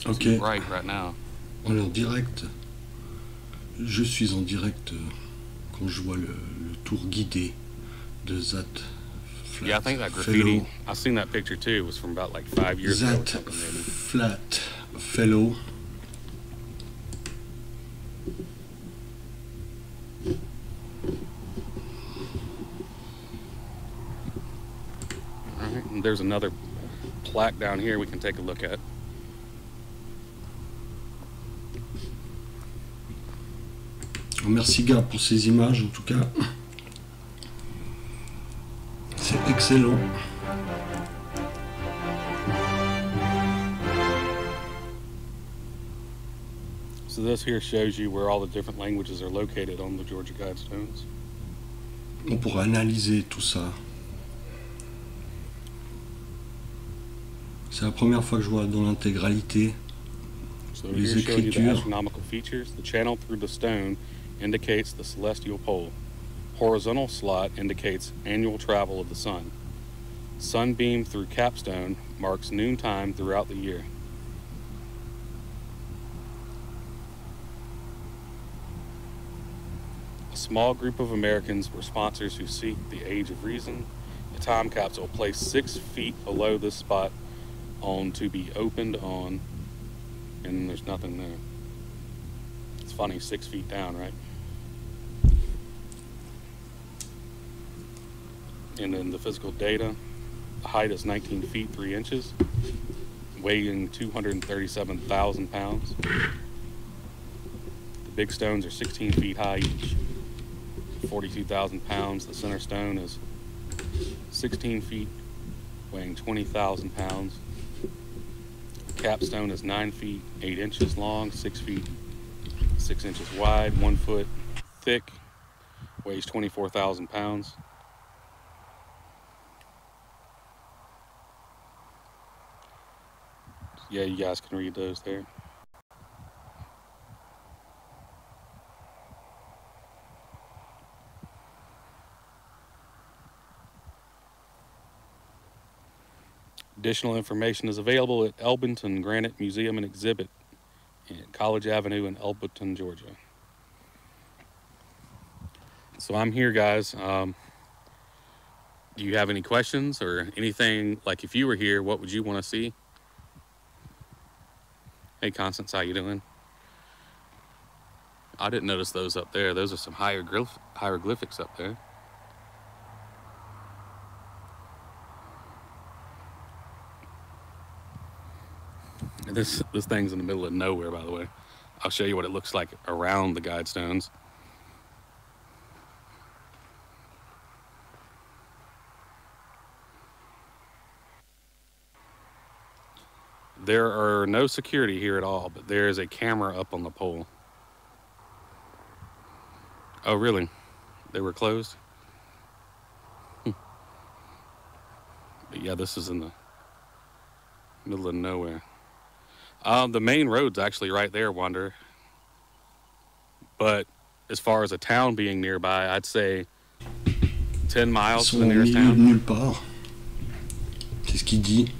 Ok. too bright right now. On est en direct. Je suis en direct quand je vois le tour guidé de That Flat Yeah, I think that graffiti, Fellow. I've seen that picture too. It was from about like 5 years ago or That something, maybe. Flat Fellow. All right, and there's another plaque down here we can take a look at. Merci gars pour ces images en tout cas. C'est excellent. So this here shows you where all the different languages are located on the Georgia Guidestones. On pourra analyser tout ça. C'est la première fois que je vois dans l'intégralité So les here's showing you the écritures. astronomical features. The channel through the stone indicates the celestial pole. Horizontal slot indicates annual travel of the sun. Sunbeam through capstone marks noontime throughout the year. A small group of Americans were sponsors who seek the age of reason. A time capsule placed 6 feet below this spot on to be opened on, and there's nothing there. It's funny, 6 feet down, right? And then the physical data, the height is 19 feet 3 inches, weighing 237,000 pounds. The big stones are 16 feet high each, 42,000 pounds. The center stone is 16 feet, weighing 20,000 pounds. The capstone is 9 feet 8 inches long, 6 feet 6 inches wide, 1 foot thick, weighs 24,000 pounds. Yeah, you guys can read those there. Additional information is available at Elbinton Granite Museum and Exhibit at College Avenue in Elbinton, Georgia. So I'm here, guys. Do you have any questions or anything? Like, if you were here, what would you want to see? Hey, Constance, how you doing? I didn't notice those up there. Those are some hieroglyphics up there. And this thing's in the middle of nowhere, by the way. I'll show you what it looks like around the Guidestones. There are no security here at all, but there is a camera up on the pole. Oh, really? They were closed? But yeah, this is in the middle of nowhere. The main road's actually right there, Wander. But as far as a town being nearby, I'd say 10 Ils miles to sont the au nearest milieu de town. nulle part. C'est ce qu'il dit.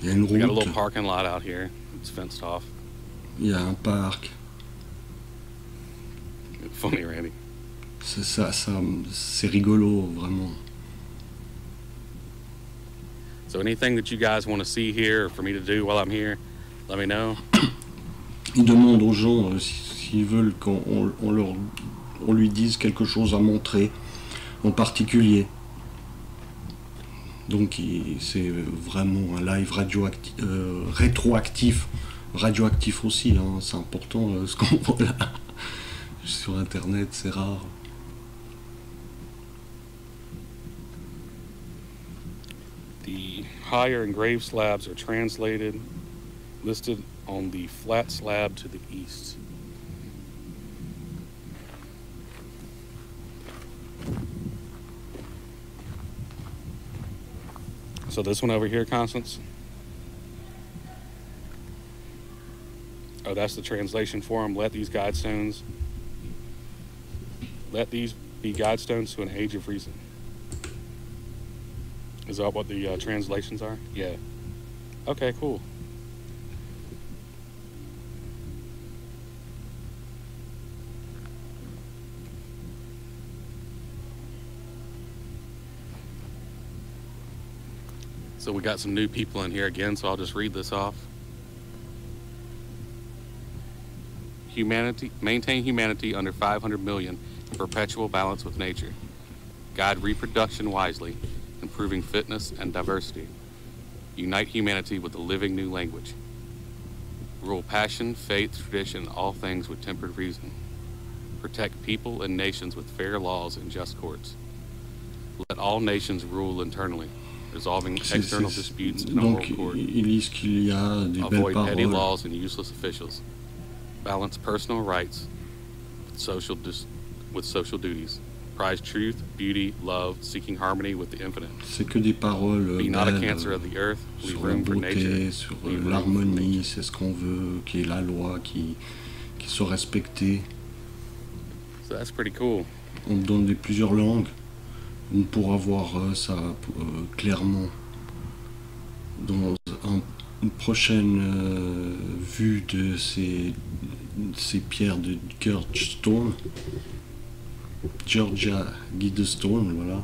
Il y a une We got a little route, parking lot out here. It's fenced off. il y a un parc. Funny, Randy. C'est ça, c'est rigolo, vraiment. So anything that you guys want to see here or for me to do while I'm here, let me know. Il demande aux gens s'ils veulent qu'on lui dise quelque chose à montrer en particulier. Donc c'est vraiment un live rétroactif, radioactif aussi, hein, c'est important ce qu'on voit là. Sur internet, c'est rare. The higher engraved slabs are translated, listed on the flat slab to the east. So this one over here, Constance? Oh, that's the translation for them. Let these be guidestones to an age of reason. Is that what the translations are? Yeah. Okay, cool. So we got some new people in here again, so I'll just read this off. Maintain humanity under 500 million in perpetual balance with nature. Guide reproduction wisely, improving fitness and diversity. Unite humanity with a living new language. Rule passion, faith, tradition, all things with tempered reason. Protect people and nations with fair laws and just courts. Let all nations rule internally, resolving external disputes in a world court. Ils disent qu'il y a des belles Avoid petty paroles. laws and useless officials. Balance personal rights with social duties. Prize truth, beauty, love, seeking harmony with the infinite. C'est que des paroles Be not a belles cancer of the earth. Leave sur la room for nature. beauté, sur Leave room for l'harmonie, nature. c'est ce qu'on veut, qui est la loi, qui soit respectée. So that's pretty cool. On donne plusieurs langues. On pourra voir ça clairement dans une prochaine vue de ces pierres de Georgia Guidestone, voilà,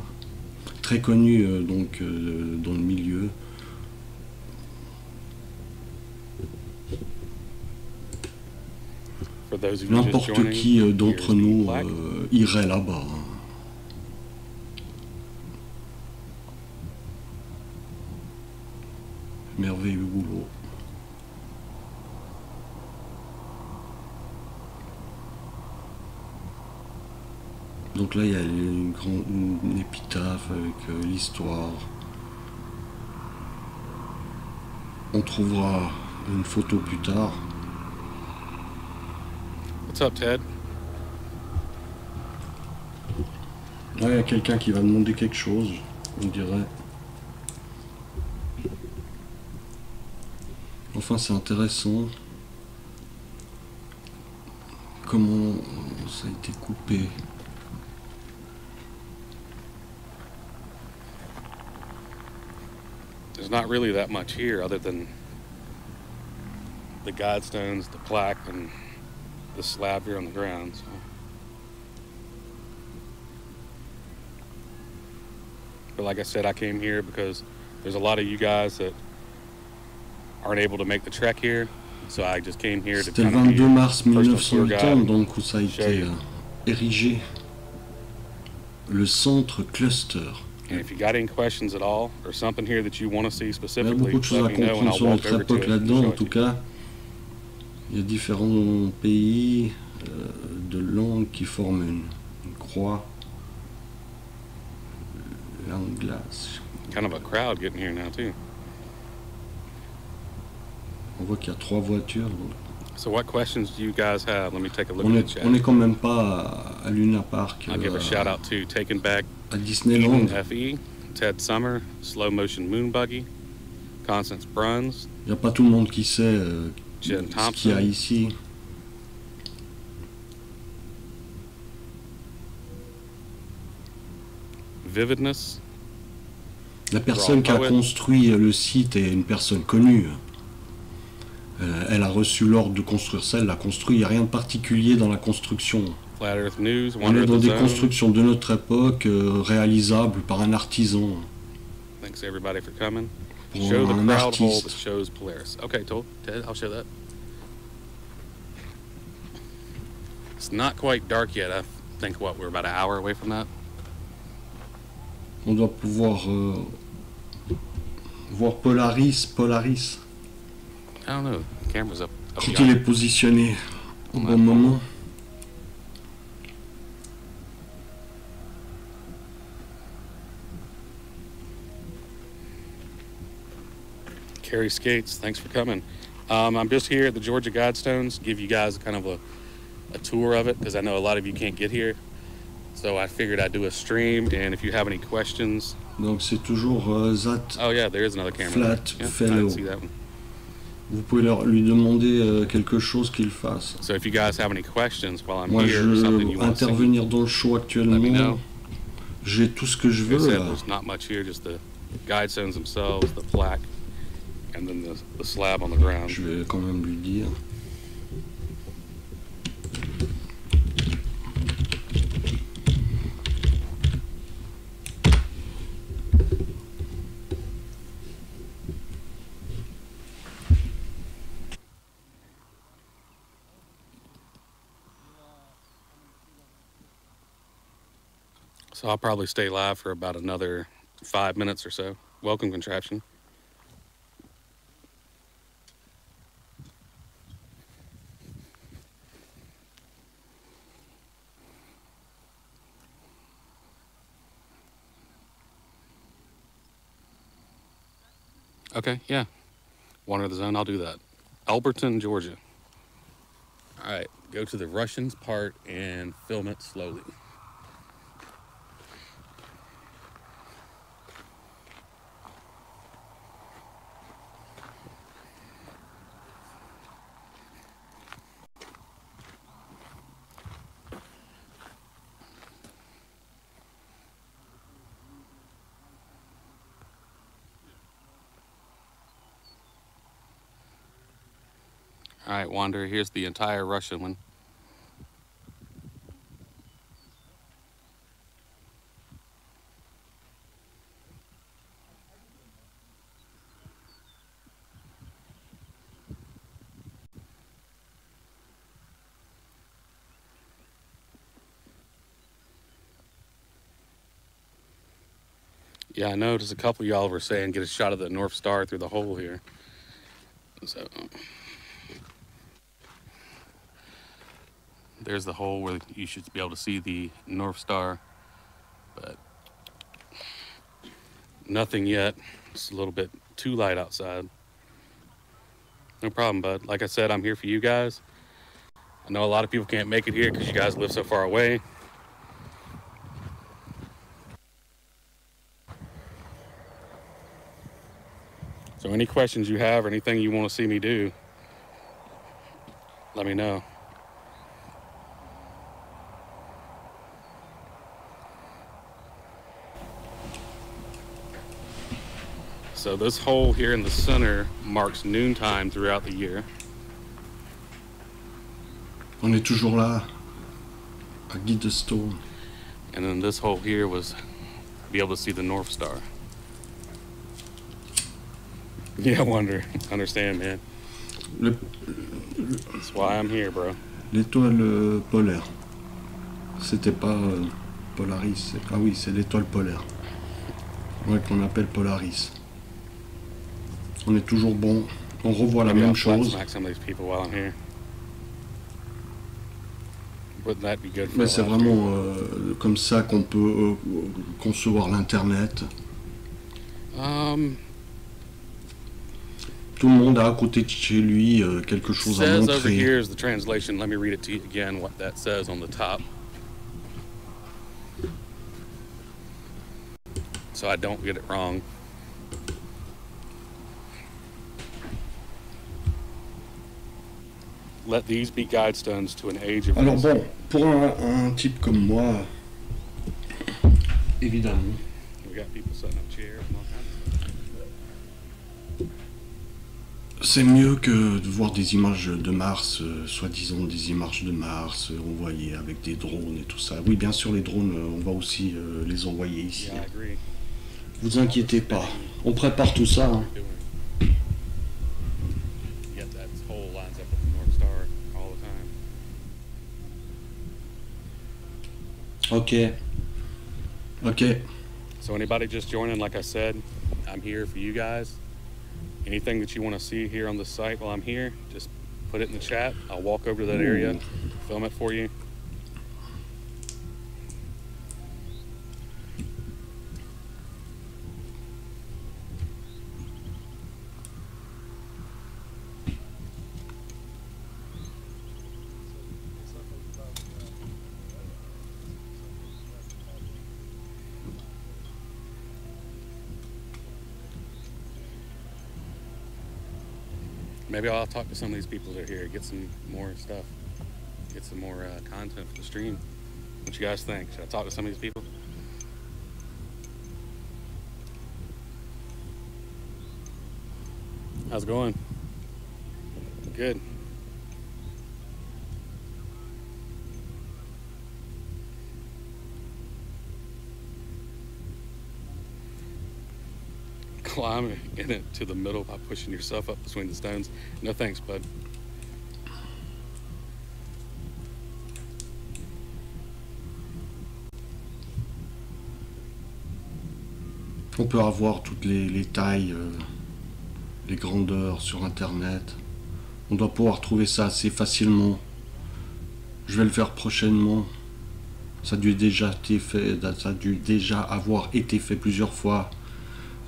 très connu donc dans le milieu. For those of you just N'importe joining, qui here's d'entre the nous plaque. irait là-bas. Merveilleux boulot. Donc là, il y a une épitaphe avec l'histoire. On trouvera une photo plus tard. What's up, Ted? Là, il y a quelqu'un qui va demander quelque chose, on dirait. Enfin, c'est intéressant. Comment ça a été coupé. There's not really that much here other than the guidestones, the plaque, and the slab here on the ground. So. But like I said, I came here because there's a lot of you guys that aren't able to make the trek here. So I just came here to C'était le kind of be 22 mars your personal tour 1908, guide. donc où ça a été érigé. Le centre cluster. And if you got any questions at all or something here that you want to see Il y a specifically, beaucoup de choses à let me know and comprendre I'll sur walk notre over to époque it and là-dedans. show En it tout to you. cas, il y a différents pays de langues qui forment une croix. Langue glace. Kind of a crowd getting here now too. On voit qu'il y a 3 voitures. Donc So what questions do you guys have? Let me take a look on at the chat. est quand même pas à Luna Park, I'll give a shout out to Taken Back à Eden Disneyland. FE, Ted Summer, Slow Motion Moon Buggy, Constance Bruns, Il n'y a pas tout le monde qui sait Jen ce qu'il y a Thompson, ici. Vividness, La personne qui a Poet. construit le site est une personne connue. Elle a reçu l'ordre de construire ça, elle l'a construit. Il n'y a rien de particulier dans la construction. Flat Earth News, On Wonder est of dans the des Zone. constructions de notre époque réalisables par un artisan. Thanks everybody for coming. Pour Show the un crowd hole artiste. that shows Polaris. Okay, Ted, I'll show that. It's not quite dark yet. I think we're about an hour away from that. On doit pouvoir voir Polaris I don't know. The camera's up quand il yonder. est positionné au Ouais. bon moment. Carrie Skates, thanks for coming. I'm just here at the Georgia Guidestones, give you guys kind of a tour of it because I know a lot of you can't get here. So I figured I'd do a stream, and if you have any questions, Donc c'est toujours Zat. oh yeah, there is another camera. Flat Yeah, I fellow. didn't see that one. Vous pouvez lui demander quelque chose qu'il fasse. So if you guys have any questions while I'm Moi, here, je or something veux you want to see, intervenir dans le show Let me actuellement. know. J'ai tout ce que je Like I veux said, là. there's not much here, just the guidestones themselves, the plaque, and then the slab on the ground. Je vais quand même lui dire. So I'll probably stay live for about another 5 minutes or so. Welcome, Contraption. Okay, yeah. Wander the zone, I'll do that. Alberton, Georgia. All right, go to the Russians part and film it slowly. All right, Wander, here's the entire Russian one. Yeah, I noticed a couple of y'all were saying get a shot of the North Star through the hole here. So there's the hole where you should be able to see the North Star, but nothing yet. It's a little bit too light outside. No problem, bud. Like I said, I'm here for you guys. I know a lot of people can't make it here because you guys live so far away. So any questions you have or anything you want to see me do, let me know. So this hole here in the center marks noontime throughout the year. On est toujours là, à Guidestone. And then this hole here was be able to see the North Star. Yeah, I wonder. Understand, man. That's why I'm here, bro. L'étoile polaire. C'était pas Polaris. Ah oui, c'est l'étoile polaire. Ouais, qu'on appelle Polaris. On est toujours bon. On revoit la même chose. Mais c'est vraiment comme ça qu'on peut concevoir l'Internet. Tout le monde a à côté de chez lui quelque chose à montrer. Over here is the translation. Let me read it to you again. What that says on the top, so I don't get it wrong. Let these be guide stones to an age of. Alors bon, pour un type comme moi, évidemment. We got people setting up chairs and all kinds of stuff. C'est mieux que de voir des images de Mars, soi-disant des images de Mars envoyées avec des drones et tout ça. Oui, bien sûr, les drones, on va aussi les envoyer ici. Yeah, I agree. Vous inquiétez pas, on prépare tout ça. Hein. Okay. So anybody just joining, like I said, I'm here for you guys. Anything that you want to see here on the site while I'm here, just put it in the chat. I'll walk over to that area, film it for you. Maybe I'll talk to some of these people that are here, get some more stuff, get some more content for the stream. What you guys think? Should I talk to some of these people? How's it going? Good. Climb in it to the middle by pushing yourself up between the stones. No thanks, bud. On peut avoir toutes les tailles, les grandeurs sur internet. On doit pouvoir trouver ça assez facilement. Je vais le faire prochainement. Ça a dû déjà été fait, ça a dû déjà avoir été fait plusieurs fois.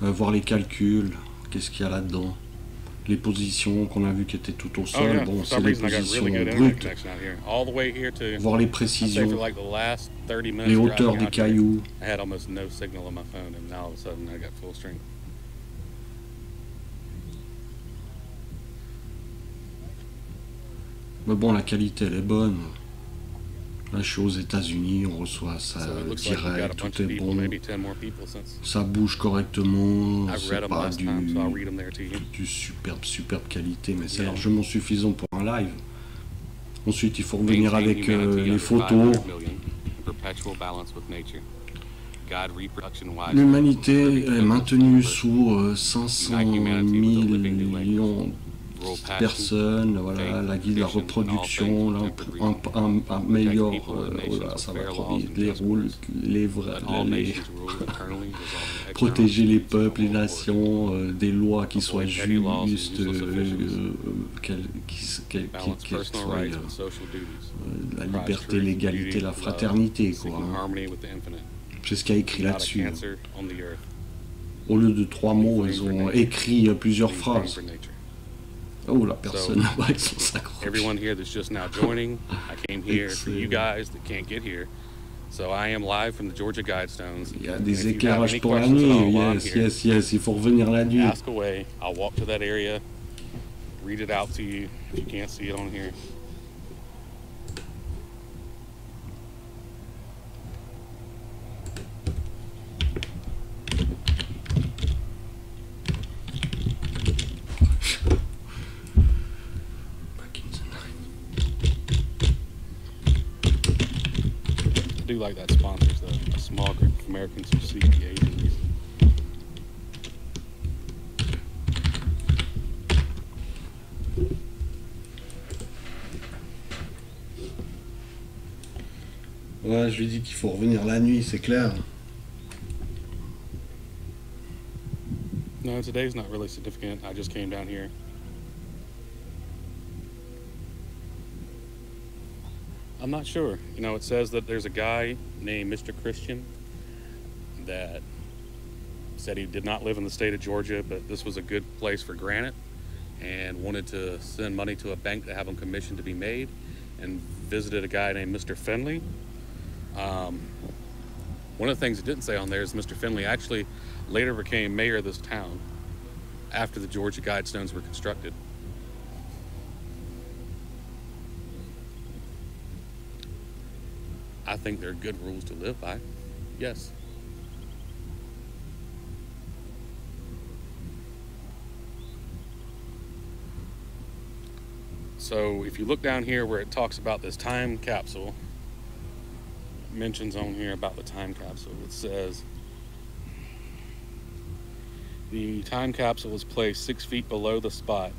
Voir les calculs, qu'est-ce qu'il y a là-dedans. Les positions qu'on a vu qui étaient tout au sol, bon, c'est des positions brutes. Voir les précisions, les hauteurs des cailloux. Mais bon, la qualité, elle est bonne. Là, je suis aux États-Unis, on reçoit ça direct, tout est bon. Ça bouge correctement, c'est pas du superbe qualité, mais c'est largement suffisant pour un live. Ensuite, il faut revenir avec les photos. L'humanité est maintenue sous 500 millions personnes, voilà, la guide de la reproduction, là, améliore, ça va trop vite, les rôles, protéger les peuples, les nations, des lois qui soient justes, qui soient la liberté, l'égalité, la fraternité, quoi. Hein. C'est ce qu'il y a écrit là-dessus. Au lieu de 3 mots, ils ont écrit plusieurs phrases. Oh, la personne là-bas avec son sac rouge. Everyone here that's just now joining, I came here for you guys that can't get here. So I am live from the Georgia Guidestones. Il y a des éclairages pour la nuit. Yes. Il faut revenir la nuit. Ask away. I'll walk to that area, read it out to you if you can't see it on here. I do like that sponsors though. A small group of Americans who seek the Asians. Ouais, je lui dis qu'il faut revenir la nuit, c'est clair. No, today's not really significant. I just came down here. I'm not sure. You know, it says that there's a guy named Mr. Christian that said he did not live in the state of Georgia, but this was a good place for granite and wanted to send money to a bank to have them commissioned to be made, and visited a guy named Mr. Finley. One of the things it didn't say on there is Mr. Finley actually later became mayor of this town after the Georgia Guidestones were constructed. I think they're good rules to live by. Yes. So if you look down here where it talks about this time capsule, it mentions on here about the time capsule. It says the time capsule is placed 6 feet below the spot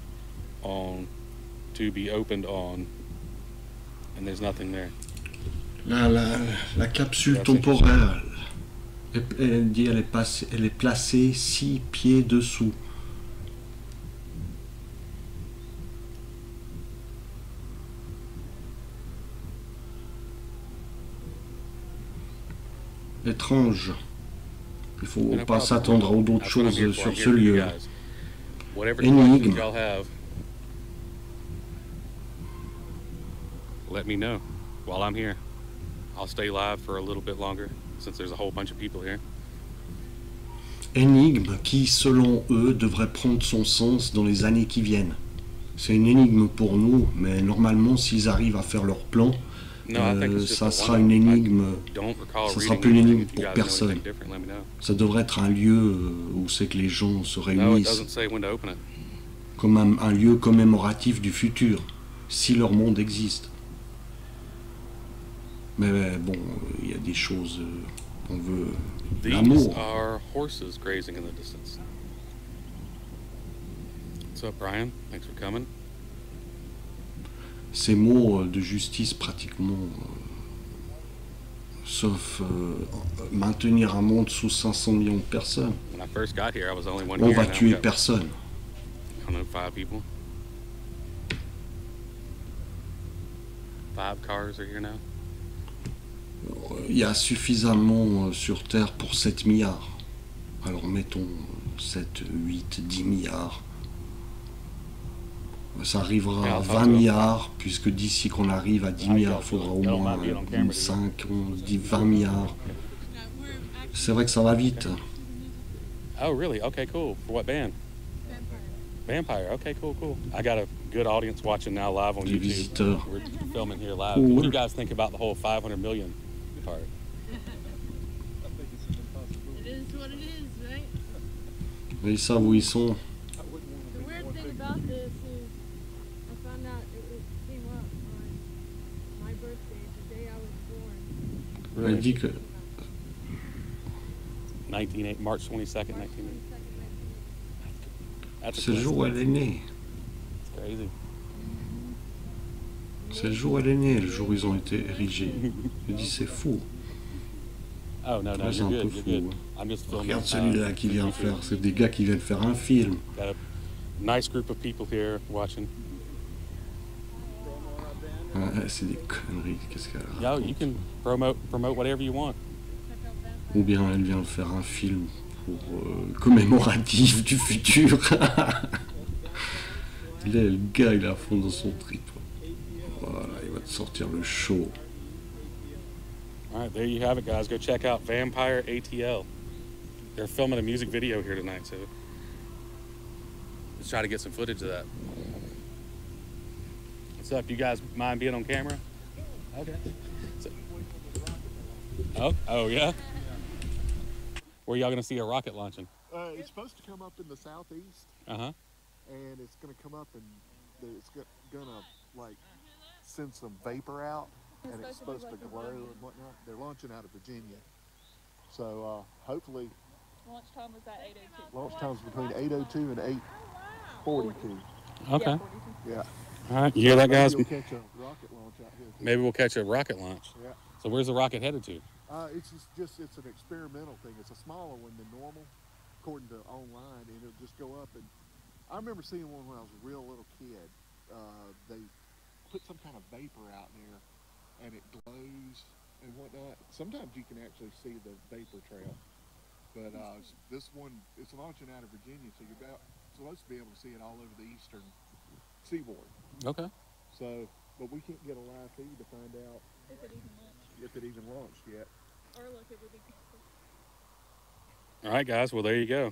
on to be opened on, and there's nothing there. La capsule temporelle, elle dit elle est placée 6 pieds dessous. Étrange. Il faut pas s'attendre à d'autres choses sur ce lieu. Énigme. Let me know while I'm here. I'll stay live for a little bit longer since there's a whole bunch of people here. Énigme qui, selon eux, devrait prendre son sens dans les années qui viennent. C'est une énigme pour nous, mais normalement, s'ils arrivent à faire leur plan, ça sera une énigme. Ça sera plus une énigme pour personne. Ça devrait être un lieu où c'est que les gens se réunissent, comme un lieu commémoratif du futur, si leur monde existe. Mais bon, il y a des choses, on veut l'amour. Horses grazing in the distance. What's up, Brian? Thanks for coming. Ces mots de justice pratiquement sauf maintenir un monde sous 500 millions de personnes. When I first got here, I was the only one On here. va Now we tuer got, personne. I don't know, 5 people. 5 cars are here now. Il y a suffisamment sur Terre pour 7 milliards. Alors mettons 7, 8, 10 milliards. Ça arrivera à 20 milliards, puisque d'ici qu'on arrive à 10 milliards, il faudra au moins 5, 11, 10, 20 milliards. C'est vrai que ça va vite. Oh, really? Okay, cool. For what band? Vampire. Okay, cool, cool. I got a good audience watching now live on Les YouTube. visiteurs. We're filming here live. Cool. What do you guys think about the whole 500 million part? It is what it is, right? Ils savent où ils sont. The weird thing about this is I found out it came up on my birthday, the day I was born. Elle dit que 19, March 22nd, 1980. That's a c'est le jour où elle est née. It's crazy. C'est le jour où elle est née, le jour où ils ont été érigés. Elle dit c'est fou. Oh, no, no, Ouais, c'est you're un peu good, you're fou. good. Ouais. I'm just filming. Regarde celui-là qui vient faire. C'est des gars qui viennent faire un film. Got a nice group of people here watching. C'est des conneries. Qu'est-ce qu'elle Yo, raconte? you can promote whatever you want. Ou bien elle vient faire un film pour commémoratif du futur. Là, le gars, il est à fond dans son trip. Voilà, il va te sortir le show. All right, there you have it, guys. Go check out Vampire ATL. They're filming a music video here tonight, so let's try to get some footage of that. What's up? You guys mind being on camera? Okay. Oh yeah. Where y'all gonna see a rocket launching? It's supposed to come up in the southeast, Uh-huh. and it's going to come up and it's going to like send some vapor out, and it's supposed to glow and whatnot. They're launching out of Virginia, so hopefully Launch time was at 8:02. launch time's between 8:02 and 8:42. Okay. Yeah, 42. Yeah. All right. You hear that, guys? Maybe you'll catch a rocket launch out here. Too. Maybe we'll catch a rocket launch. Yeah. So where's the rocket headed to? It's just it's an experimental thing. It's a smaller one than normal, according to online, and it'll just go up. And I remember seeing one when I was a real little kid. They put some kind of vapor out there, and it glows and whatnot. Sometimes you can actually see the vapor trail. But this one, it's launching out of Virginia, so you're about supposed to be able to see it all over the eastern seaboard. Okay. So, but we can't get a live feed to find out If it even launched. if it even launched yet. Or look, it would be cool. All right, guys. Well, there you go.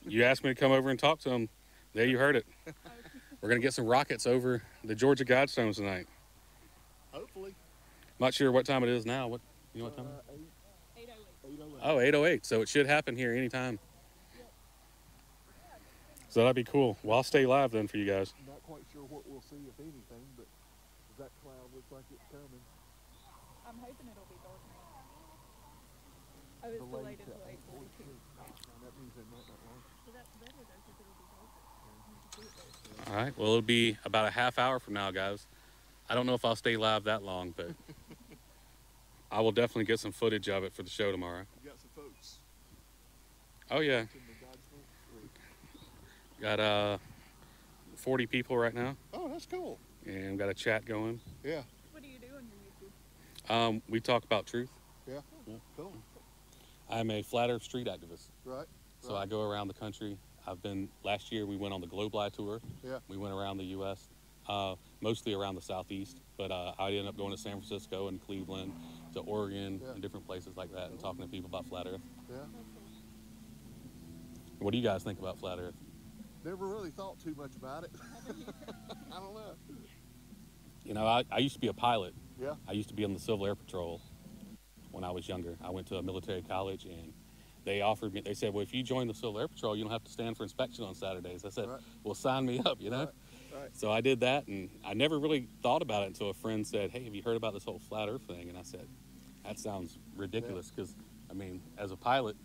You asked me to come over and talk to them. There you heard it. We're gonna get some rockets over the Georgia Guidestones tonight. Hopefully. Not sure what time it is now. What you know what time? It is? 8:08. Oh, 8:08. So it should happen here anytime. So that'd be cool. Well, I'll stay live then for you guys. Not quite sure what we'll see, if anything, but that cloud looks like it's coming. I'm hoping it'll be dark now. Oh, it's delayed until 8:42. That means they might not launch. So that's better though, because it'll be darker. All right. Well, it'll be about a half hour from now, guys. I don't know if I'll stay live that long, but I will definitely get some footage of it for the show tomorrow. You got some folks Oh yeah, in the Godspeed. got 40 people right now, Oh, that's cool. and got a chat going. Yeah. What do you do on your YouTube? We talk about truth. Yeah. Yeah. Cool. I'm a flat Earth street activist, Right. so I go around the country. Last year we went on the Globli tour. Yeah. We went around the U.S., mostly around the southeast, but I ended up going to San Francisco and Cleveland, to Oregon, Yeah. and different places like that, and talking to people about flat Earth. Yeah. What do you guys think about flat Earth? Never really thought too much about it. I don't know. You know, I used to be a pilot. Yeah. I used to be on the Civil Air Patrol when I was younger. I went to a military college, and they said, well, if you join the Civil Air Patrol, you don't have to stand for inspection on Saturdays. I said, Right. well, sign me up, you know? Right. So I did that, and I never really thought about it until a friend said, hey, have you heard about this whole flat Earth thing? And I said, that sounds ridiculous, because, I mean, as a pilot,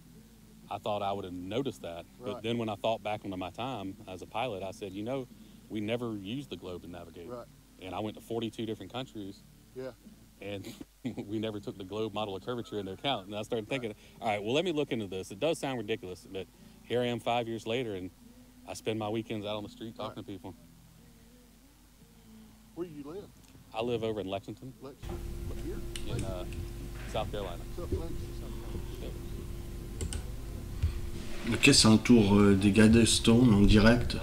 I thought I would have noticed that. But Right. then when I thought back onto my time as a pilot, I said, you know, we never used the globe to navigate. Right. And I went to 42 different countries. Yeah. And we never took the globe model of curvature into account. And I started thinking, all right, well, let me look into this. It does sound ridiculous, but here I am 5 years later, and I spend my weekends out on the street talking to people. Where do you live? I live over in Lexington, Lexington? Here? in South Carolina. Ok, c'est un tour des Guidestone en direct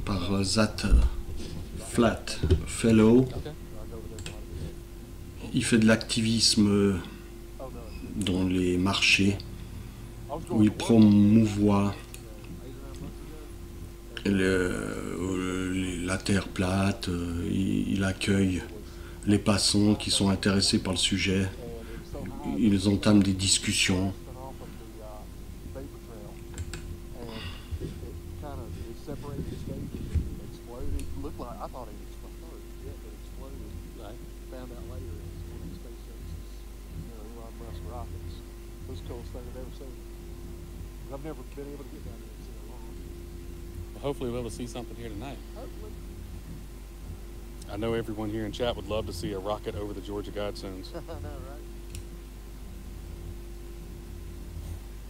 par Zat Flat Fellow. Okay. Il fait de l'activisme dans les marchés où il promouvoit la terre plate, il accueille les passants qui sont intéressés par le sujet, ils entament des discussions. I've never been able to get down there and see it long. Well, hopefully we'll be able to see something here tonight. Hopefully. I know everyone here in chat would love to see a rocket over the Georgia Guidestones. I know, right?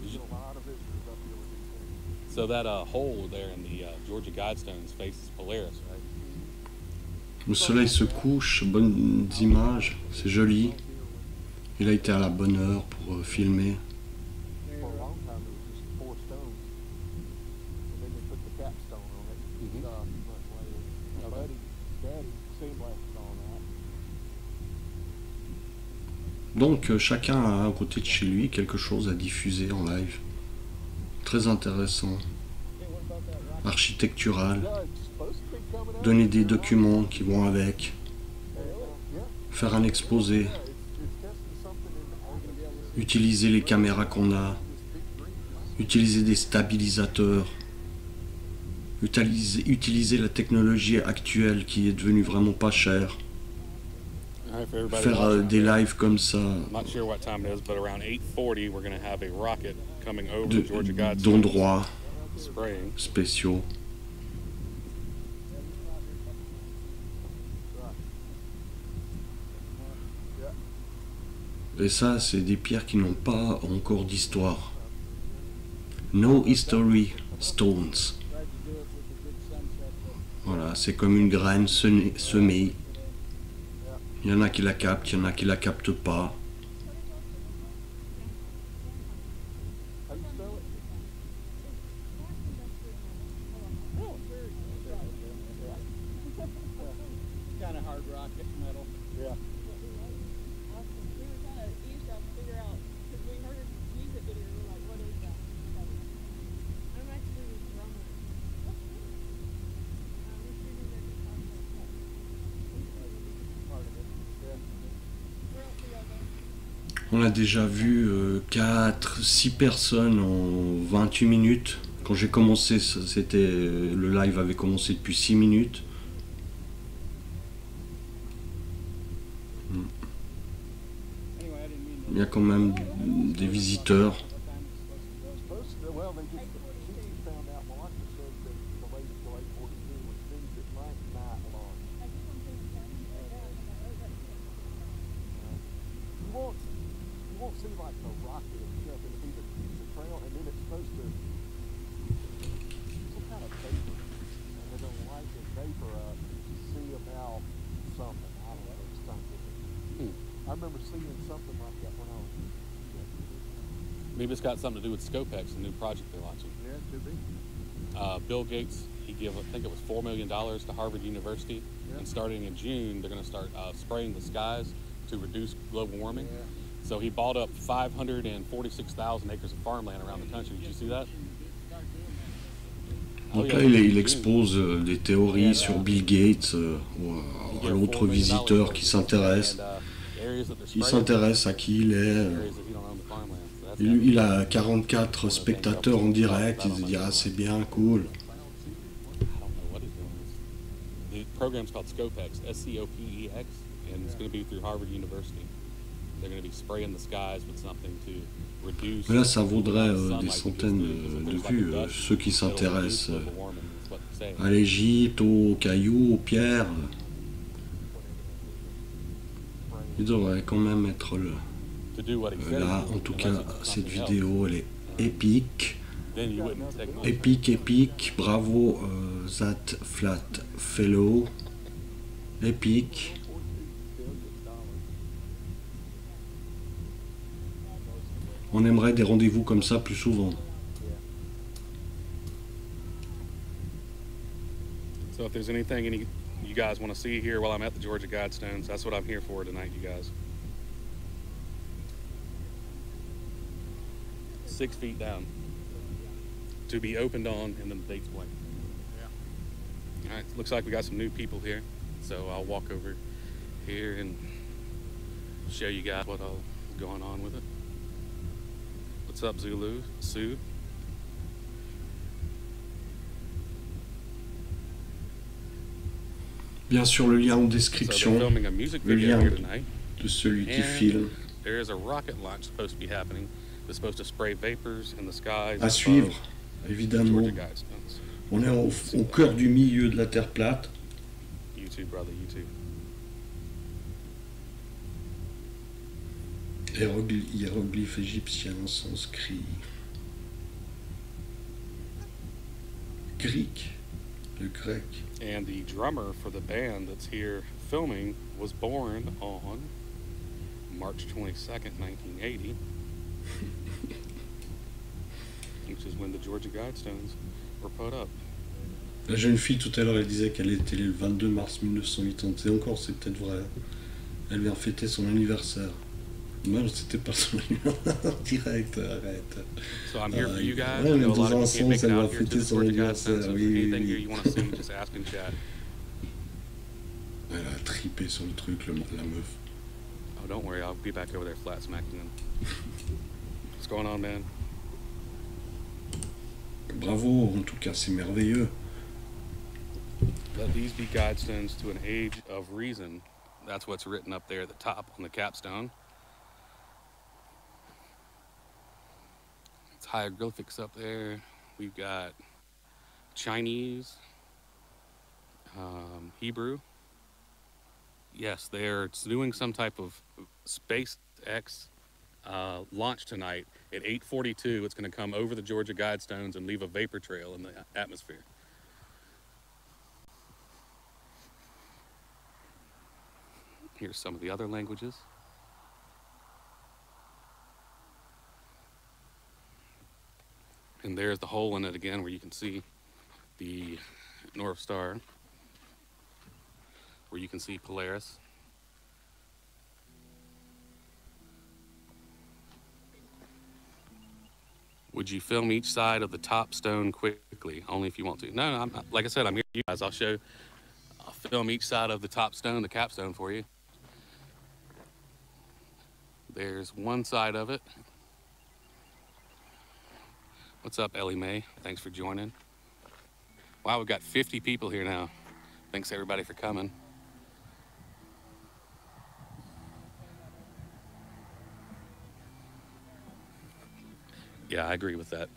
There's a lot of visitors up here with these things. So that hole there in the Georgia Guidestones faces Polaris, right? Le soleil se couche, bonnes images, c'est joli. Il a été à la bonne heure pour filmer. For a long time, it was just 4 stones. And then they put the capstone on it. Mhm. Much later. My Okay. buddy, Daddy, same like on that. Donc chacun a à côté de chez lui quelque chose à diffuser en live. Très intéressant, architectural, Yeah, it's supposed to be coming out. donner des documents qui vont avec, Yeah. faire un exposé, Yeah, it's testing something in the utiliser les caméras qu'on a, utiliser des stabilisateurs, utiliser la technologie actuelle qui est devenue vraiment pas chère, All right, for everybody faire watching, des lives comme ça I'm not sure what time it is, but around 8:40, we're going to have a rocket coming over the Georgia Guidestones, d'endroits spraying. spéciaux. Et ça, c'est des pierres qui n'ont pas encore d'histoire. No history stones. Voilà, c'est comme une graine semée. Il y en a qui la captent, il y en a qui la captent pas. How do you spell it? Kind of hard rock metal. Yeah. Awesome. We were kind of eavesdropping to figure out, because we heard music video, we were like, what is that? I'm actually a drummer. We're shooting their guitar set. Part of it. Yeah. Where else do y'all go? On a déjà vu 4-6 personnes en 28 minutes. Quand j'ai commencé, le live avait commencé depuis 6 minutes. Anyway, I didn't mean to. Il y a quand même des visiteurs. Supposed to, well, they just, since he found out, Malaka said that the late 42, which means it might not launch. You won't see like the rocket and stuff, it'll be the trail, and then it's supposed to, some kind of vapor, and they're gonna light the vapor up, and you see about something, I don't know, it's something. I remember seeing something like that when I was, Maybe it's got something to do with Scopex, the new project they're launching. yeah, it could be. Bill Gates, he gave, I think it was $4 million to Harvard University, Yeah. and starting in June, they're going to start spraying the skies to reduce global warming. Yeah. So he bought up 546,000 acres of farmland around the country. Did you see that? Donc Oh, là, yeah. il expose des théories sur Bill Gates, ou à l'autre visiteur qui s'intéresse. Il s'intéresse à qui il est. Il a 44 spectateurs en direct. Il se dit ah c'est bien cool. The program's called Scopex, SCOPEX, and it's going to be through Harvard University. They're going to be spraying the skies with something to reduce. Mais là, ça vaudrait des centaines de vues. Ceux qui s'intéressent à l'Égypte, aux cailloux, aux pierres. Il devrait quand même être to do what he said là. he would, En tout unless cas, it was cette something else. vidéo, elle est épique. Then you wouldn't take much. Épique. Bravo, That Flat Fellow. Épique. On aimerait des rendez-vous comme ça plus souvent. So if there's anything you guys want to see here while I'm at the Georgia Guidestones, that's what I'm here for tonight, you guys. 6 feet down. To be opened on and then the dates blank. All right, looks like we got some new people here. So I'll walk over here and show you guys what all is going on with it. What's up, Zulu? Sue? Bien sûr, le lien en So they're description filming a music le video lien here tonight. de celui qui And filme. there is a rocket launch supposed to be happening. It's supposed to spray vapors in the skies. À suivre, above évidemment. Georgia Guidestones. On est au cœur du milieu de la Terre plate. You too, brother, you too. Hiéroglyphe égyptien, sanskrit. Greek. Le grec. And the drummer for the band that's here filming was born on March 22nd, 1980, which is when the Georgia Guidestones were put up. La jeune fille tout à l'heure, elle disait qu'elle était le 22 mars 1980. Et encore, c'est peut-être vrai. Elle vient fêter son anniversaire. Même c'était pas son anniversaire direct, arrête. So I'm here for you guys. Ouais, I mais know a lot dans un of you can't make sens, it elle va out here to fêter the son Georgia anniversaire. Guidestones. So if Oui, there's anything oui, here oui. you want to see, just ask in chat. Elle a tripé sur le truc, la meuf. Oh, don't worry, I'll be back over there flat smacking them. What's going on, man? Bravo, en tout cas, c'est merveilleux. Let these be guidestones to an age of reason. That's what's written up there at the top on the capstone. It's hieroglyphics up there. We've got Chinese, Hebrew. Yes, they're doing some type of SpaceX launch tonight at 8:42. It's going to come over the Georgia Guidestones and leave a vapor trail in the atmosphere. Here's some of the other languages. And there's the hole in it again where you can see the North Star, where you can see Polaris. Would you film each side of the top stone quickly? Only if you want to. No, I'm, like I said, I'm here for you guys. I'll film each side of the top stone, the capstone for you. There's one side of it. What's up, Ellie Mae? Thanks for joining. Wow, we've got 50 people here now. Thanks everybody for coming. Yeah, I agree with that.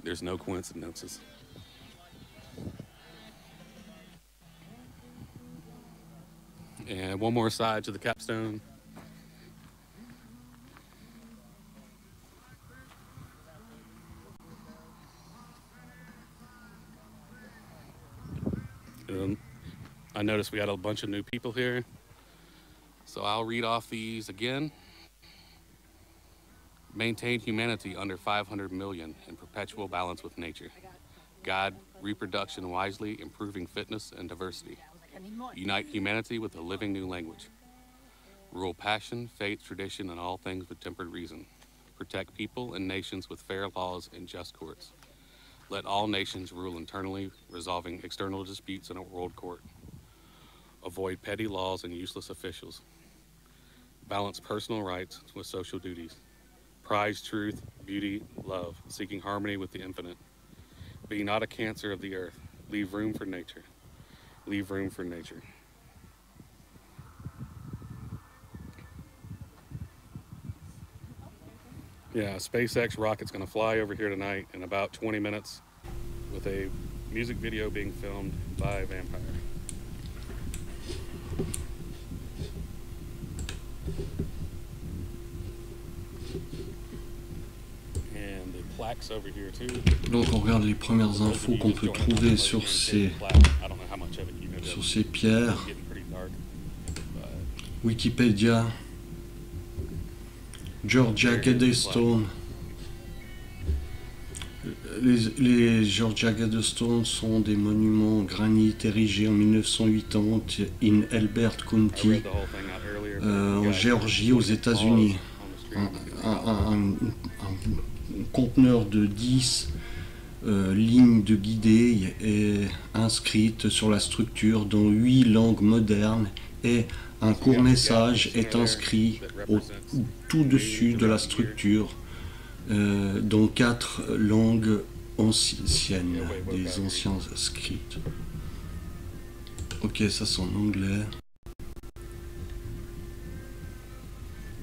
There's no coincidences. And one more side to the capstone. I noticed we had a bunch of new people here, so I'll read off these again. Maintain humanity under 500 million in perpetual balance with nature. Guide reproduction wisely, improving fitness and diversity. Unite humanity with a living new language. Rule passion, faith, tradition, and all things with tempered reason. Protect people and nations with fair laws and just courts. Let all nations rule internally, resolving external disputes in a world court. Avoid petty laws and useless officials. Balance personal rights with social duties. Prize truth, beauty, love, seeking harmony with the infinite. Be not a cancer of the earth. Leave room for nature. Leave room for nature. Yeah, SpaceX rocket's gonna fly over here tonight in about 20 minutes with a music video being filmed by Vampire. plaques over here too. Donc on regarde les premières For those of infos you qu'on just peut joining trouver us, sur there's ces, a plaque. I don't know how much of it you know. sur ces pierres. It's getting pretty dark. But Wikipédia, Georgia Guidestone. Les Georgia Guidestone sont des monuments en granit érigés en 1980 in Elbert I County, read the whole thing out earlier. but en you guys Géorgie, can aux pause États-Unis. on the screen. Un conteneur de 10 lignes de guidée est inscrite sur la structure dans 8 langues modernes et un court message est inscrit tout dessus de la structure dans 4 langues anciennes, des anciens scripts. Ok, ça c'est en anglais.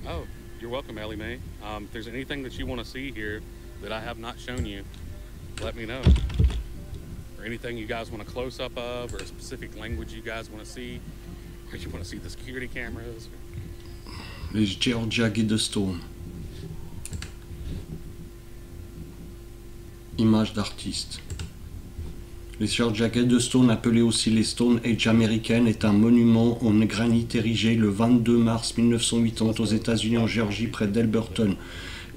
Oh, you're welcome, Ellie Mae. If there's anything that you want to see here that I have not shown you, let me know. Or anything you guys want a close-up of, or a specific language you guys want to see, or you want to see the security cameras. Les Georgia Guidestone. Images d'artistes. Les Georgia Guidestone, appelés aussi les Stone Age américaines, est un monument en granit érigé le 22 mars 1980 aux États-Unis en Géorgie près d'Elberton.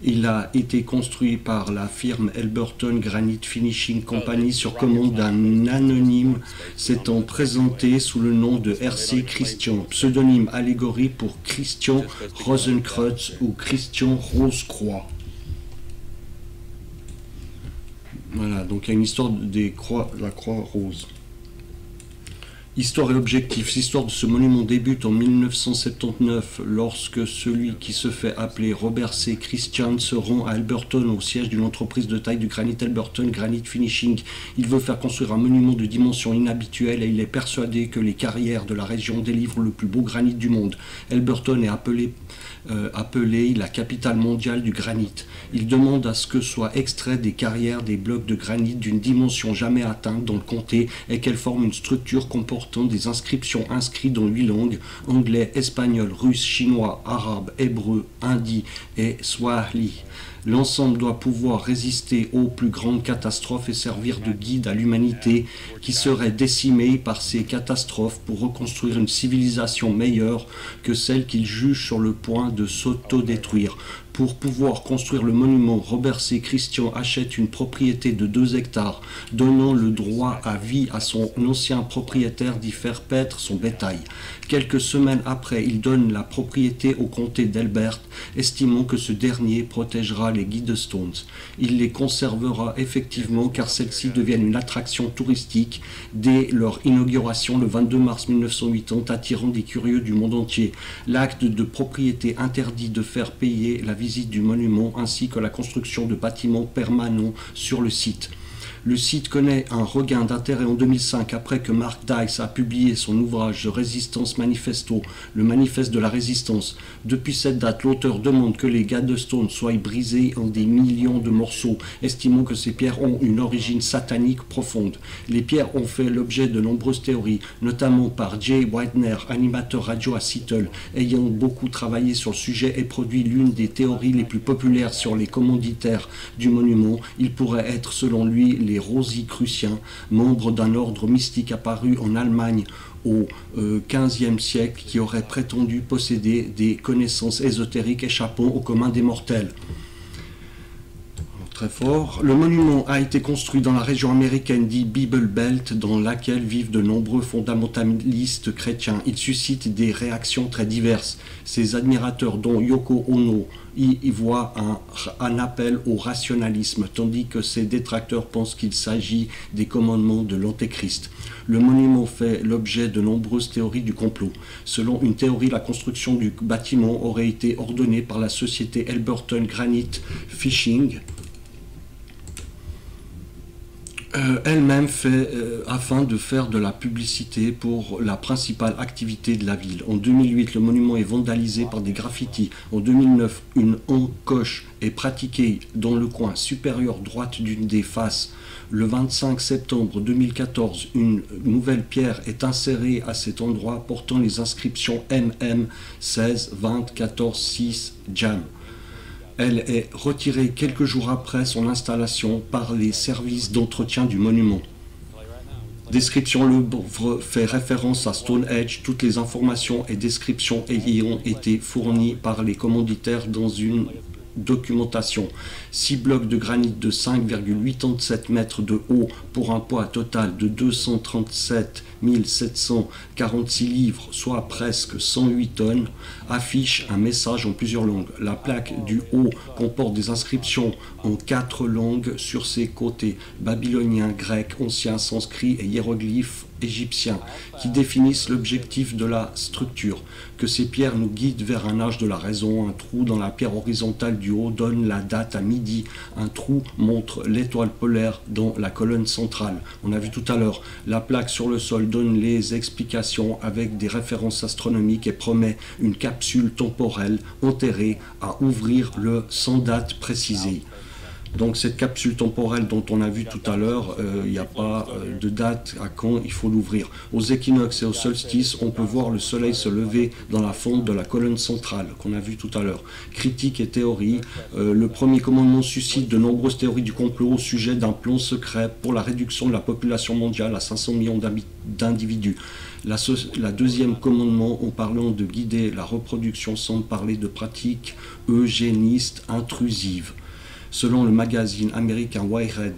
Il a été construit par la firme Elberton Granite Finishing Company sur commande d'un anonyme s'étant présenté sous le nom de R.C. Christian, pseudonyme allégorie pour Christian Rosenkreutz ou Christian Rose-Croix. Voilà, donc il y a une histoire de la croix rose. Histoire et objectif. L'histoire de ce monument débute en 1979 lorsque celui qui se fait appeler Robert C. Christian se rend à Elberton au siège d'une entreprise de taille du granit Elberton Granite Finishing. Il veut faire construire un monument de dimension inhabituelle et il est persuadé que les carrières de la région délivrent le plus beau granit du monde. Elberton est appelée la capitale mondiale du granit. Il demande à ce que soient extraits des carrières des blocs de granit d'une dimension jamais atteinte dans le comté et qu'elles forment une structure comportant des inscriptions inscrites dans 8 langues, anglais, espagnol, russe, chinois, arabe, hébreu, hindi et swahili. L'ensemble doit pouvoir résister aux plus grandes catastrophes et servir de guide à l'humanité qui serait décimée par ces catastrophes pour reconstruire une civilisation meilleure que celle qu'il juge sur le point de s'autodétruire. Pour pouvoir construire le monument, Robert C. Christian achète une propriété de 2 hectares, donnant le droit à vie à son ancien propriétaire d'y faire paître son bétail. Quelques semaines après, il donne la propriété au comté d'Elbert, estimant que ce dernier protégera les Guidestones. Il les conservera effectivement car celles-ci deviennent une attraction touristique dès leur inauguration le 22 mars 1980, attirant des curieux du monde entier. L'acte de propriété interdit de faire payer la visite du monument ainsi que la construction de bâtiments permanents sur le site. Le site connaît un regain d'intérêt en 2005 après que Mark Dice a publié son ouvrage The Resistance Manifesto, le manifeste de la résistance. Depuis cette date, l'auteur demande que les Guidestones soient brisés en des millions de morceaux, estimant que ces pierres ont une origine satanique profonde. Les pierres ont fait l'objet de nombreuses théories, notamment par Jay Widener, animateur radio à Seattle, ayant beaucoup travaillé sur le sujet et produit l'une des théories les plus populaires sur les commanditaires du monument. Il pourrait être, selon lui, les Rosicruciens, membres d'un ordre mystique apparu en Allemagne au XVe siècle qui aurait prétendu posséder des connaissances ésotériques échappant au commun des mortels. Très fort. Le monument a été construit dans la région américaine dite Bible Belt, dans laquelle vivent de nombreux fondamentalistes chrétiens. Il suscite des réactions très diverses. Ses admirateurs, dont Yoko Ono, y voient un appel au rationalisme, tandis que ses détracteurs pensent qu'il s'agit des commandements de l'Antéchrist. Le monument fait l'objet de nombreuses théories du complot. Selon une théorie, la construction du bâtiment aurait été ordonnée par la société Elberton Granite Fishing, elle-même fait afin de faire de la publicité pour la principale activité de la ville. En 2008, le monument est vandalisé par des graffitis. En 2009, une encoche est pratiquée dans le coin supérieur droite d'une des faces. Le 25 septembre 2014, une nouvelle pierre est insérée à cet endroit portant les inscriptions MM 16 20 14 6 Jam. Elle est retirée quelques jours après son installation par les services d'entretien du monument. Description: le livre fait référence à Stonehenge. Toutes les informations et descriptions ayant été fournies par les commanditaires dans une documentation. 6 blocs de granit de 5,87 mètres de haut pour un poids total de 237 746 livres, soit presque 108 tonnes, affichent un message en plusieurs langues. La plaque du haut comporte des inscriptions en 4 langues sur ses côtés: babylonien, grec, ancien, sanskrit et hiéroglyphes égyptiens, qui définissent l'objectif de la structure. Que ces pierres nous guident vers un âge de la raison. Un trou dans la pierre horizontale du haut donne la date à midi. Un trou montre l'étoile polaire dans la colonne centrale. On a vu tout à l'heure. La plaque sur le sol donne les explications avec des références astronomiques et promet une capsule temporelle enterrée à ouvrir sans date précisée. Donc cette capsule temporelle dont on a vu tout à l'heure, il n'y a pas de date à quand il faut l'ouvrir. Aux équinoxes et au solstice, on peut voir le soleil se lever dans la fente de la colonne centrale qu'on a vu tout à l'heure. Critiques et théories. Le premier commandement suscite de nombreuses théories du complot au sujet d'un plan secret pour la réduction de la population mondiale à 500 millions d'individus. La deuxième commandement, en parlant de guider la reproduction, semble parler de pratiques eugénistes intrusives. Selon le magazine américain Wired,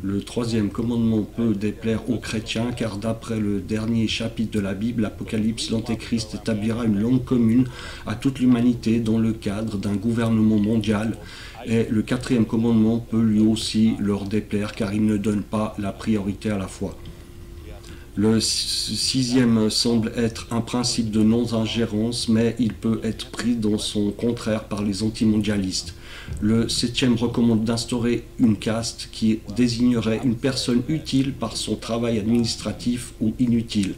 le troisième commandement peut déplaire aux chrétiens, car d'après le dernier chapitre de la Bible, l'Apocalypse, l'Antéchrist établira une langue commune à toute l'humanité dans le cadre d'un gouvernement mondial. Et le quatrième commandement peut lui aussi leur déplaire, car il ne donne pas la priorité à la foi. Le sixième semble être un principe de non-ingérence, mais il peut être pris dans son contraire par les antimondialistes. Le septième recommande d'instaurer une caste qui désignerait une personne utile par son travail administratif ou inutile.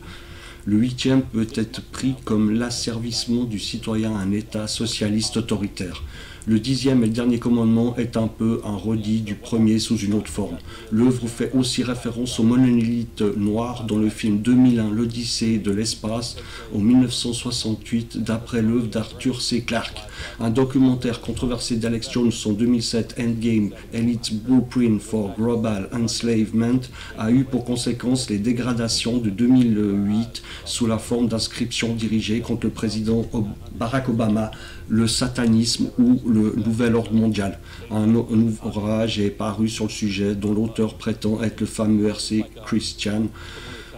Le huitième peut être pris comme l'asservissement du citoyen à un État socialiste autoritaire. Le dixième et le dernier commandement est un peu un redit du premier sous une autre forme. L'œuvre fait aussi référence au monolithe noir dans le film 2001, l'Odyssée de l'espace, en 1968, d'après l'œuvre d'Arthur C. Clarke. Un documentaire controversé d'Alex Jones en 2007, Endgame, Elite Blueprint for Global Enslavement, a eu pour conséquence les dégradations de 2008 sous la forme d'inscriptions dirigées contre le président Barack Obama, le satanisme ou le nouvel ordre mondial. Un ouvrage est paru sur le sujet dont l'auteur prétend être le fameux R.C. Christian.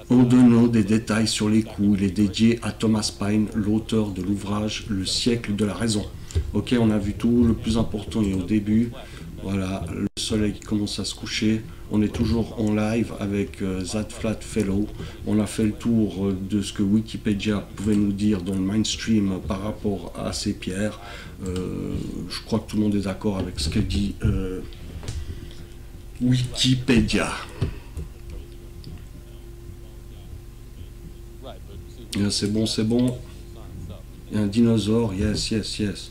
En donnant des détails sur les coups, il est dédié à Thomas Paine, l'auteur de l'ouvrage Le siècle de la raison. Ok, on a vu tout, le plus important est au début. Voilà, le soleil qui commence à se coucher. On est toujours en live avec That Flat Fellow. On a fait le tour de ce que Wikipédia pouvait nous dire dans le mainstream par rapport à ces pierres. Je crois que tout le monde est d'accord avec ce que dit Wikipédia. C'est bon, c'est bon. Il y a un dinosaure, yes, yes, yes.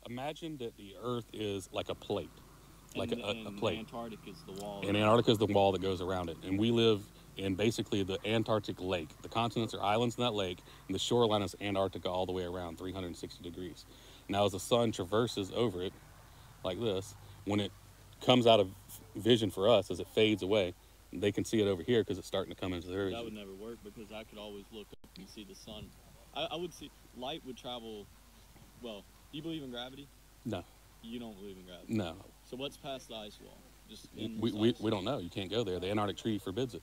Imagine that the Earth is like a plate, like a plate. Antarctica is the wall. And Antarctica is the wall that goes around it. And we live in basically the Antarctic lake. The continents are islands in that lake, and the shoreline is Antarctica all the way around, 360 degrees. Now, as the sun traverses over it, like this, when it comes out of vision for us, as it fades away, they can see it over here because it's starting to come into their vision. That would never work because I could always look up and see the sun. I would see light would travel. Well, do you believe in gravity? No. You don't believe in gravity? No. So what's past the ice wall? Just we don't know. You can't go there. The Antarctic Treaty forbids it.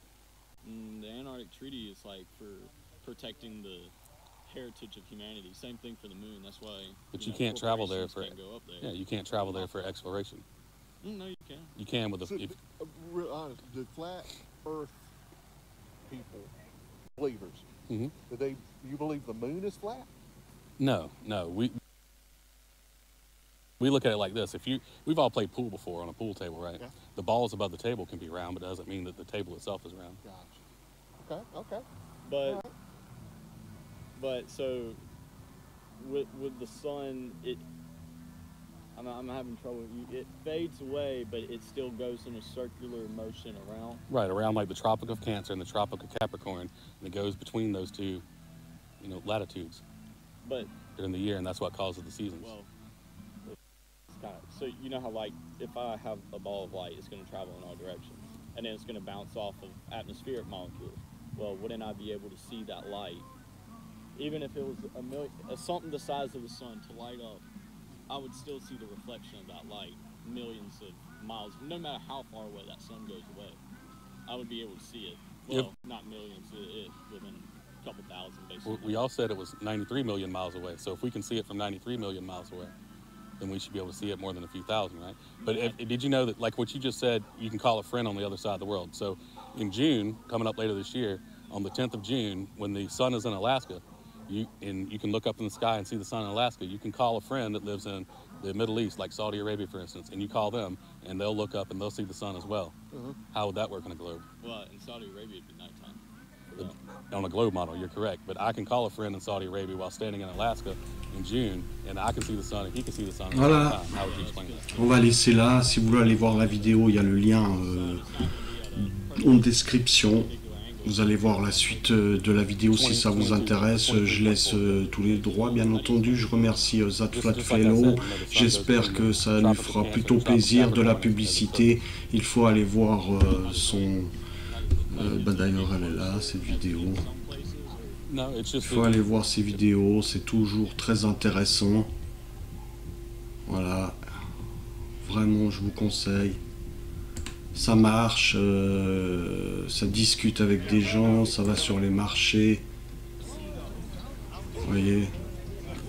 The Antarctic Treaty is like for protecting the heritage of humanity. Same thing for the moon. That's why. But you can't travel there for. Can't go up there. Yeah, you can't travel there for exploration. No, you can. You can with So, the. real honest, do flat Earth people, believers, Mhm. do you believe the moon is flat? No. We look at it like this. We've all played pool before on a pool table, right? Yeah. The balls above the table can be round, but it doesn't mean that the table itself is round. Gotcha. Okay. But but so with the sun, I I'm having trouble. It fades away, but it still goes in a circular motion around. Right, around like the Tropic of Cancer and the Tropic of Capricorn, and it goes between those two, latitudes But during the year, and that's what causes the seasons. well, it's kind of, so you know how like if I have a ball of light, it's going to travel in all directions, and then it's going to bounce off of atmospheric molecules. Well, wouldn't I be able to see that light, even if it was something the size of the sun to light up? I would still see the reflection of that light millions of miles, no matter how far away that sun goes away. I would be able to see it. Well, not millions, within a couple thousand, basically. We all said it was 93 million miles away, so if we can see it from 93 million miles away, then we should be able to see it more than a few thousand, right? But did you know that, like what you just said, you can call a friend on the other side of the world? So in June, coming up later this year, on the 10th of June, when the sun is in Alaska, you can look up in the sky and see the sun in Alaska. You can call a friend that lives in the Middle East, like Saudi Arabia, for instance, and you call them, and they'll look up and they'll see the sun as well. How would that work on a globe? Well, in Saudi Arabia, it'd be nighttime. for them. On a globe model, you're correct. But I can call a friend in Saudi Arabia while standing in Alaska in June, and I can see the sun, and he can see the sun at the Voilà. same time. How would you explain that? On va laisser là. Si vous voulez aller voir la vidéo, il y a le lien en description. Vous allez voir la suite de la vidéo si ça vous intéresse. Je laisse tous les droits, bien entendu. Je remercie Zat Flat Fellow. J'espère que ça lui fera plutôt plaisir. De la publicité, il faut aller voir son... D'ailleurs, elle est là, cette vidéo. Il faut aller voir ses vidéos. C'est toujours très intéressant. Voilà. Vraiment, je vous conseille. Ça marche, ça discute avec des gens, ça va sur les marchés. Vous voyez,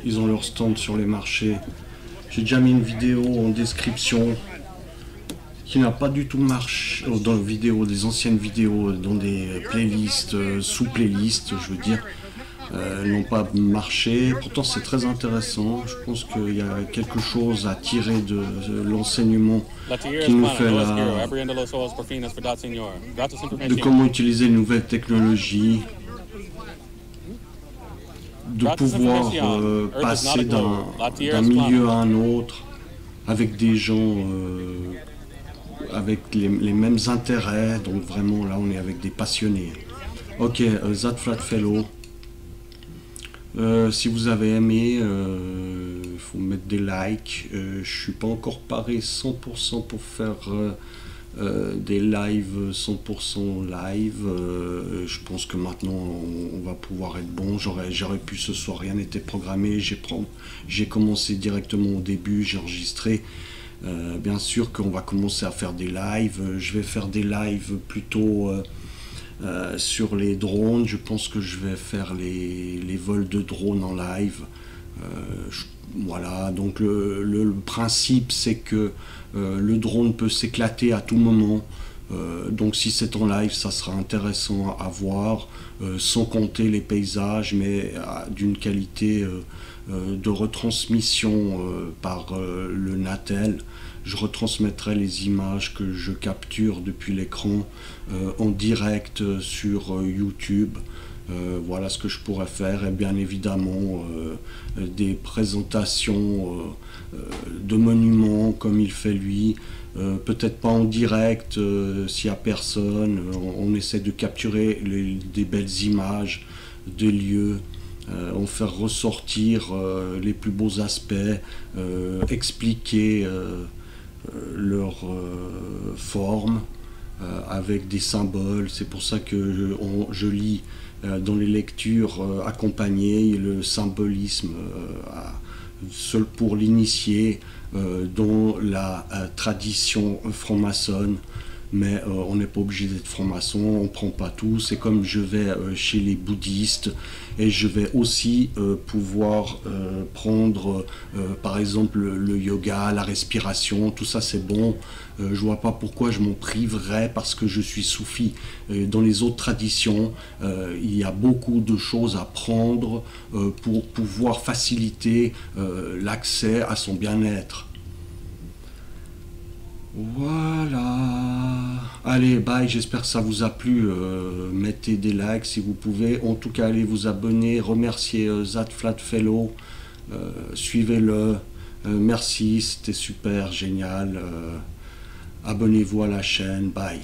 ils ont leur stand sur les marchés. J'ai déjà mis une vidéo en description qui n'a pas du tout marché dans les vidéos, des anciennes vidéos, dans des playlists, sous-playlists, je veux dire. N'ont pas marché. Pourtant, c'est très intéressant. Je pense qu'il y a quelque chose à tirer de l'enseignement qui nous fait là, de comment utiliser les nouvelles technologies, de pouvoir passer d'un milieu à un autre avec des gens avec les mêmes intérêts. Donc vraiment, là, on est avec des passionnés. Ok, Zat Flat Fellow. Si vous avez aimé, il faut mettre des likes. Je suis pas encore paré 100% pour faire des lives 100% live. Je pense que maintenant on va pouvoir être bon. J'aurais pu ce soir, rien n'était programmé. J'ai commencé directement au début, j'ai enregistré. Bien sûr qu'on va commencer à faire des lives. Je vais faire des lives plutôt... sur les drones. Je pense que je vais faire les vols de drones en live. Voilà, donc le principe c'est que le drone peut s'éclater à tout moment. Donc si c'est en live, ça sera intéressant à voir, sans compter les paysages, mais d'une qualité de retransmission par le Natel. Je retransmettrai les images que je capture depuis l'écran en direct sur YouTube. Voilà ce que je pourrais faire. Et bien évidemment des présentations de monuments comme il fait lui. Peut-être pas en direct s'il n'y a personne. On essaie de capturer des belles images des lieux. En faire ressortir les plus beaux aspects, expliquer leur forme avec des symboles. C'est pour ça que je lis dans les lectures accompagnées le symbolisme seul pour l'initié dans la tradition franc-maçonne. Mais on n'est pas obligé d'être franc-maçon, on ne prend pas tout. C'est comme je vais chez les bouddhistes et je vais aussi pouvoir prendre par exemple le yoga, la respiration, tout ça c'est bon. Je vois pas pourquoi je m'en priverais parce que je suis soufi. Dans les autres traditions, il y a beaucoup de choses à prendre pour pouvoir faciliter l'accès à son bien-être. Voilà. Allez, bye, j'espère que ça vous a plu. Mettez des likes si vous pouvez. En tout cas, allez vous abonner. Remerciez Zat Flat Fellow. Suivez-le. Merci, c'était super, génial. Abonnez-vous à la chaîne, bye.